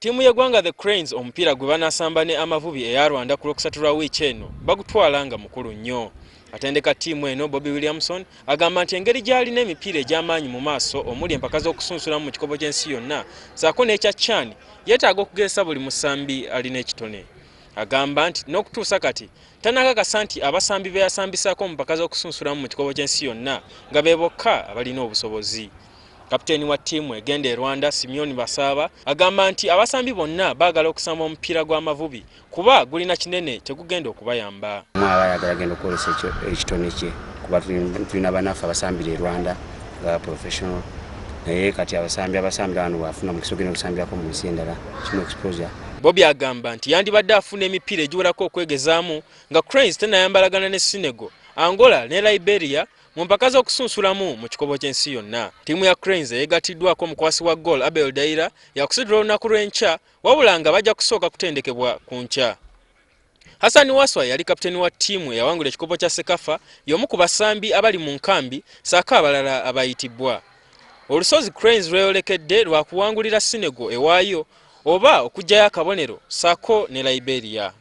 Ttiimu y'eggwanga The Cranes omupiira gwe banasamba ne Amavubi eya Rwanda ku Lwokusatu lwa wiiki eno bagutwala nga mukulu nnyo. Atendeka ttiimu eno Bobby Williamson agamba nti engeri gy'alina emipiira egy'amaanyi mu maaso omuli empaka z'okusunsulamu mu kikopo ky'ensi yonna ssaako n'ekya CHAN yeetaaga okugezesa buli musambi alina ekitone. Agamba nti n'okutuusa kati tanakakasa nti abasambi be yasambisaako mu mpaka z'okusunsulamu mu kikopo ky'ensi yonna nga be bokka abalina obusobozi. Kapiteeni wa ttiimu egenda e Rwanda Simeon Basaba agamba nti abasambi bonna baagala okusamba omupiira gw'Amavubi kuba gulina kinene tegugenda okubayamba. Ayagala agenda okukozesa ekitone kye kuba tulina bannaffe abasambira e Rwanda nga professional naye kati abasambira wano bafuna mukisa ogenda okusambirako mu nsi endala kimu exposure. Bobby agamba nti yandibadde afuna emipiira egiwerako okwegezaamu nga Cranes tenayambalagana ne Senegal, Angola ne Liberia mu mpaka z'okusunsulamu mu kikopo ky'ensi yonna. Ttiimu ya Cranes eyeegatiddwako omukwasi wa ggoolo Abel Dhaira yakusiddwa olunaku lw'enkya wabula nga bajja kusooka kutendekebwa ku nkya. Hassan Waswa yali kapiteeni wa ttiimu eyawangula ekikopo kya Sekafa y'omu ku basambi abali mu nkambi ssaako abalala abayitibwa. Olusozi Cranes lweyolekedde lwa kuwangulira Senegal ewaayo oba okuggyayo akabonero ssaako ne Liberia.